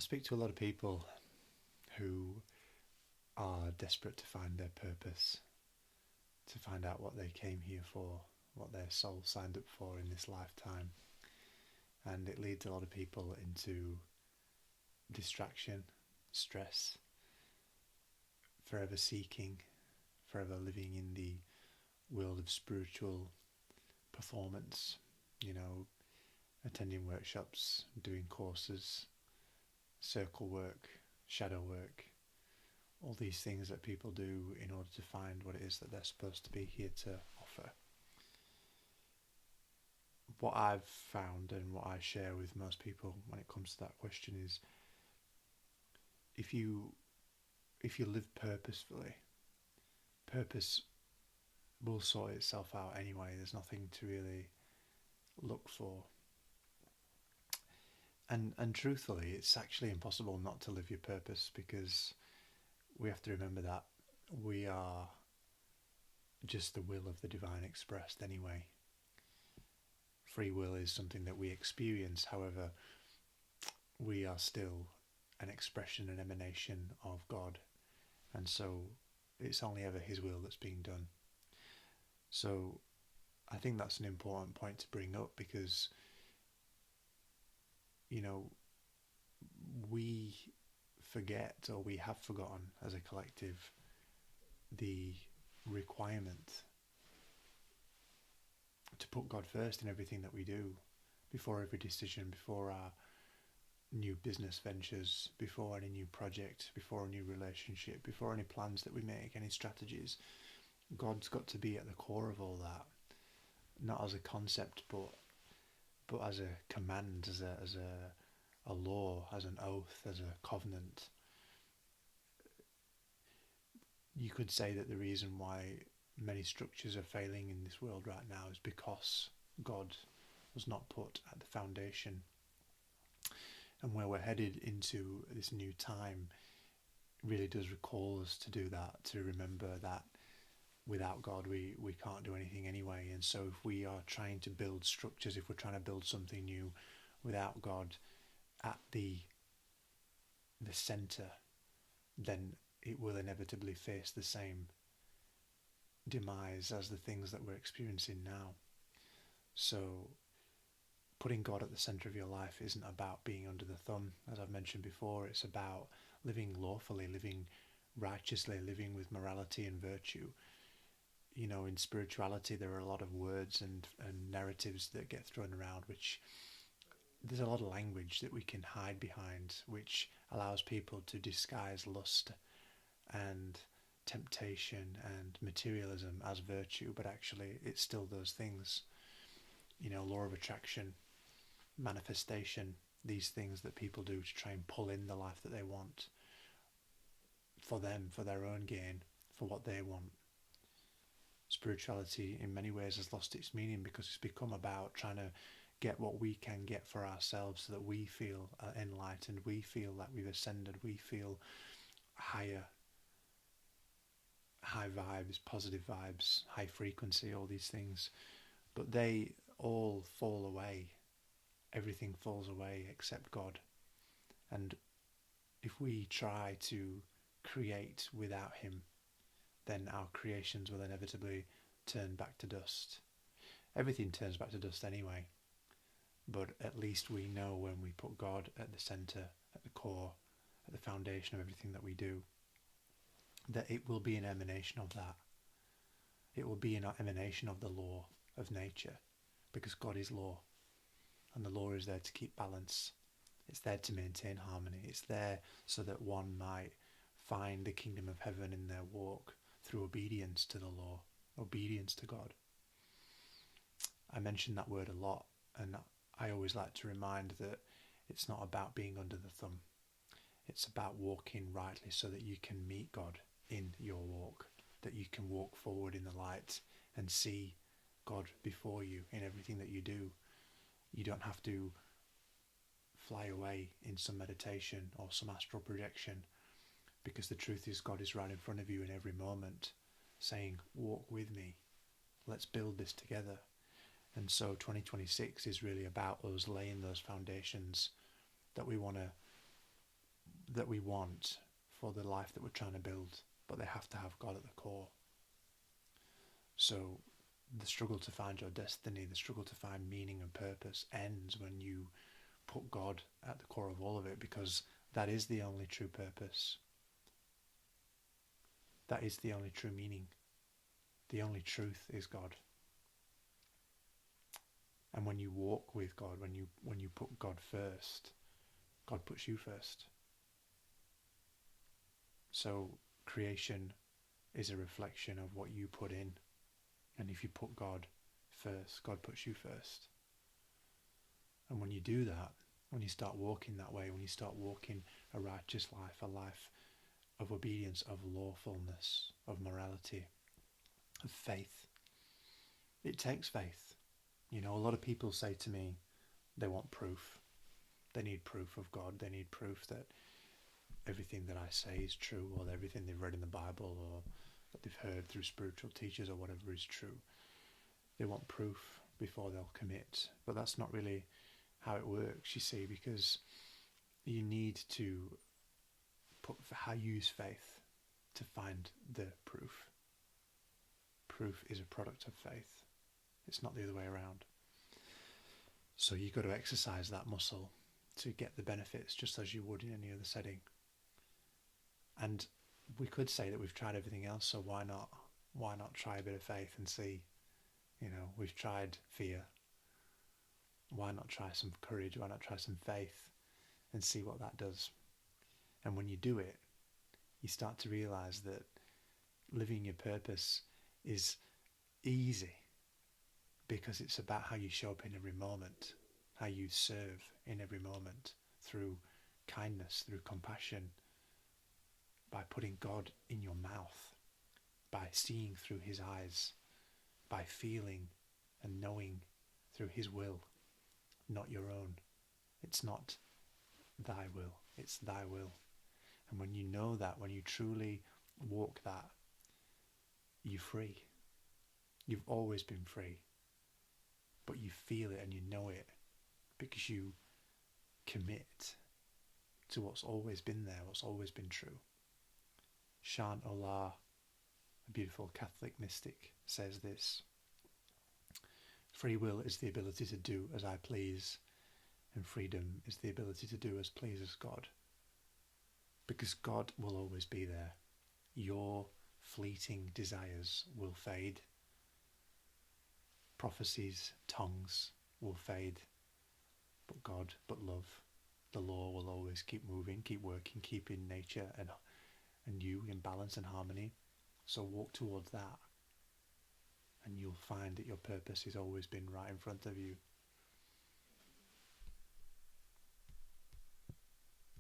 I speak to a lot of people who are desperate to find their purpose, to find out what they came here for, what their soul signed up for in this lifetime. And it leads a lot of people into distraction, stress, forever seeking, forever living in the world of spiritual performance, attending workshops, doing courses, circle work, shadow work, all these things that people do in order to find what it is that they're supposed to be here to offer. What I've found and what I share with most people when it comes to that question is if you live purposefully, purpose will sort itself out anyway. There's nothing to really look for. And truthfully, it's actually impossible not to live your purpose, because we have to remember that we are just the will of the divine expressed anyway. Free will is something that we experience, however, we are still an expression, an emanation of God, and so it's only ever His will that's being done. So I think that's an important point to bring up, because we forget, or we have forgotten as a collective, the requirement to put God first in everything that we do, before every decision, before our new business ventures, before any new project, before a new relationship, before any plans that we make, any strategies. God's got to be at the core of all that, not as a concept, but as a command, as a law, as an oath, as a covenant. You could say that the reason why many structures are failing in this world right now is because God was not put at the foundation. And where we're headed into this new time really does recall us to do that, to remember that without God we can't do anything anyway. And so if we are trying to build structures, if we're trying to build something new without God at the center, then it will inevitably face the same demise as the things that we're experiencing now. So putting God at the center of your life isn't about being under the thumb, as I've mentioned before. It's about living lawfully, living righteously, living with morality and virtue. In spirituality there are a lot of words and narratives that get thrown around, which there's a lot of language that we can hide behind, which allows people to disguise lust and temptation and materialism as virtue, but actually it's still those things. Law of attraction, manifestation, these things that people do to try and pull in the life that they want for them, for their own gain, for what they want. Spirituality in many ways has lost its meaning, because it's become about trying to get what we can get for ourselves, so that we feel enlightened, we feel that we've ascended, we feel high vibes, positive vibes, high frequency, all these things. But they all fall away. Everything falls away except God. And if we try to create without Him, then our creations will inevitably turn back to dust. Everything turns back to dust anyway, but at least we know when we put God at the center, at the core, at the foundation of everything that we do, that it will be an emanation of that. It will be an emanation of the law of nature, because God is law, and the law is there to keep balance. It's there to maintain harmony. It's there so that one might find the kingdom of heaven in their walk through obedience to the law, obedience to God. I mention that word a lot, and I always like to remind that it's not about being under the thumb. It's about walking rightly so that you can meet God in your walk, that you can walk forward in the light and see God before you in everything that you do. You don't have to fly away in some meditation or some astral projection, because the truth is God is right in front of you in every moment, saying, walk with me, let's build this together. And so 2026 is really about us laying those foundations that we want to that we want for the life that we're trying to build, but they have to have God at the core. So the struggle to find your destiny, the struggle to find meaning and purpose ends when you put God at the core of all of it, because that is the only true purpose. That is the only true meaning. The only truth is God. And when you walk with God, when you put God first, God puts you first. So creation is a reflection of what you put in. And if you put God first, God puts you first. And when you do that, when you start walking that way, when you start walking a righteous life, a life of obedience, of lawfulness, of morality, of faith, it takes faith. You know, a lot of people say to me, they want proof. They need proof of God. They need proof that everything that I say is true, or that everything they've read in the Bible, or that they've heard through spiritual teachers, or whatever is true. They want proof before they'll commit. But that's not really how it works, you see, because you need to use faith to find the proof. Proof is a product of faith. It's not the other way around. So you've got to exercise that muscle to get the benefits just as you would in any other setting. And we could say that we've tried everything else, so why not try a bit of faith and see? You know, we've tried fear. Why not try some courage? Why not try some faith and see what that does? And when you do it, you start to realize that living your purpose is easy, because it's about how you show up in every moment, how you serve in every moment through kindness, through compassion, by putting God in your mouth, by seeing through his eyes, by feeling and knowing through his will, not your own. It's not thy will, it's thy will. And when you know that, when you truly walk that, you're free. You've always been free. But you feel it and you know it because you commit to what's always been there, what's always been true. Shant Olar, a beautiful Catholic mystic, says this: free will is the ability to do as I please, and freedom is the ability to do as pleases God. Because God will always be there. Your fleeting desires will fade. Prophecies, tongues will fade. But God, but love, the law will always keep moving, keep working, keep in nature and you in balance and harmony. So walk towards that, and you'll find that your purpose has always been right in front of you.